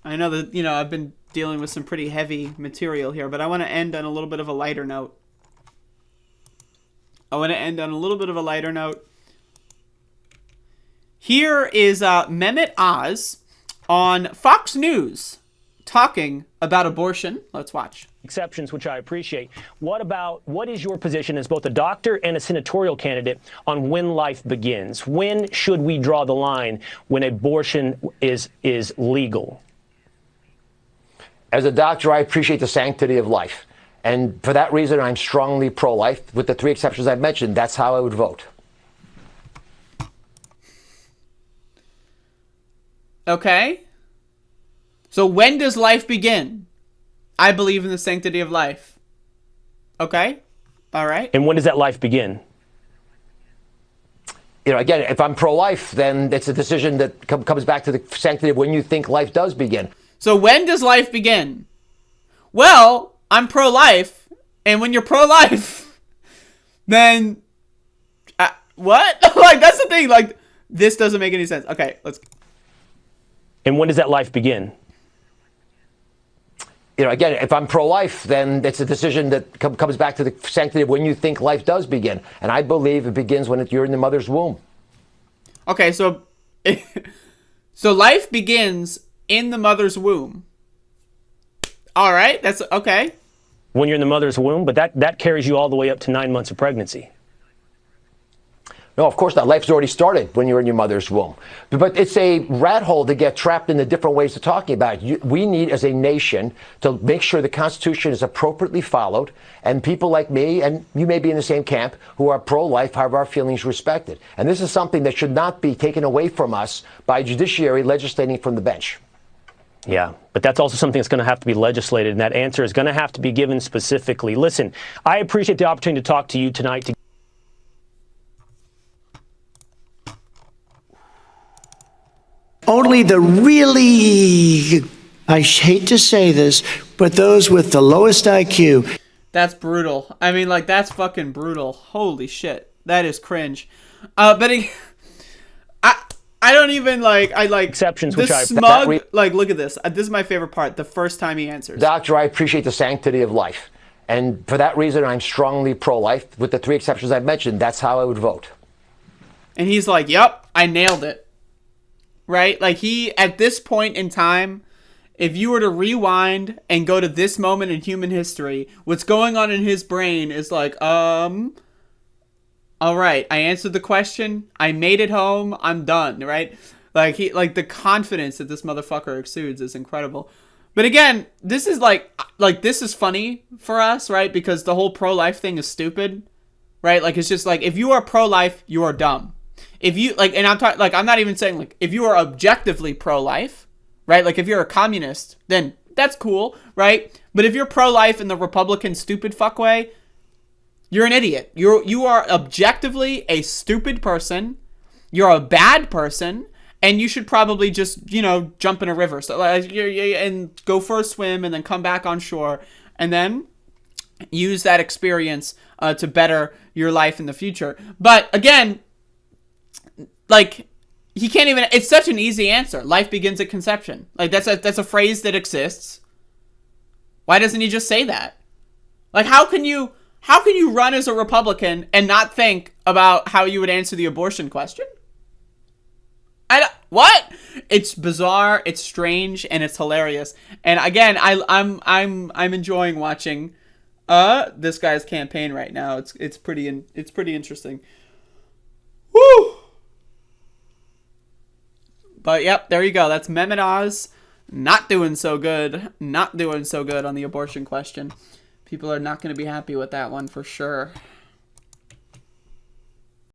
I know that, I've been dealing with some pretty heavy material here, but I want to end on a little bit of a lighter note. Here is Mehmet Oz on Fox News talking about abortion. Let's watch. Exceptions, which I appreciate. What is your position as both a doctor and a senatorial candidate on when life begins? When should we draw the line when abortion is legal? As a doctor, I appreciate the sanctity of life. And for that reason, I'm strongly pro-life. With the three exceptions I've mentioned, that's how I would vote. Okay. So when does life begin? I believe in the sanctity of life. Okay. All right. And when does that life begin? Again, if I'm pro-life, then it's a decision that comes back to the sanctity of when you think life does begin. So when does life begin? Well, I'm pro-life, and when you're pro-life, then what? Like, that's the thing. Like, this doesn't make any sense. Okay, let's. And when does that life begin? Again, if I'm pro-life, then it's a decision that comes back to the sanctity of when you think life does begin. And I believe it begins when you're in the mother's womb. Okay, so so life begins in the mother's womb. All right, that's okay. When you're in the mother's womb, but that carries you all the way up to 9 months of pregnancy. No, of course not. Life's already started when you're in your mother's womb. But it's a rat hole to get trapped in the different ways of talking about it. We need, as a nation, to make sure the Constitution is appropriately followed, and people like me, and you may be in the same camp, who are pro-life, have our feelings respected. And this is something that should not be taken away from us by judiciary legislating from the bench. Yeah, but that's also something that's going to have to be legislated, and that answer is going to have to be given specifically. Listen, I appreciate the opportunity to talk to you tonight. Only the really, I hate to say this, but those with the lowest IQ. That's brutal. I mean, like, that's fucking brutal. Holy shit. That is cringe. I don't even I exceptions, the which smug, look at this. This is my favorite part. The first time he answers. Doctor, I appreciate the sanctity of life. And for that reason, I'm strongly pro-life. With the three exceptions I've mentioned, that's how I would vote. And he's like, yep, I nailed it. Right? Like, he, at this point in time, if you were to rewind and go to this moment in human history, what's going on in his brain is like, all right, I answered the question, I made it home, I'm done, right? Like, the confidence that this motherfucker exudes is incredible. But again, this is this is funny for us, right? Because the whole pro-life thing is stupid, right? Like, it's just like, if you are pro-life, you are dumb. If you, and I'm talking, I'm not even saying, if you are objectively pro-life, right? Like, if you're a communist, then that's cool, right? But if you're pro-life in the Republican stupid fuck way, you're an idiot. You are objectively a stupid person. You're a bad person, and you should probably just, jump in a river. So, and go for a swim, and then come back on shore, and then use that experience to better your life in the future. But again, he can't even. It's such an easy answer. Life begins at conception. That's a phrase that exists. Why doesn't he just say that? How can you run as a Republican and not think about how you would answer the abortion question? What? It's bizarre, it's strange, and it's hilarious. And again, I'm enjoying watching this guy's campaign right now. It's pretty interesting. Woo! But yep, there you go. That's Mehmet Oz. Not doing so good. Not doing so good on the abortion question. People are not going to be happy with that one for sure.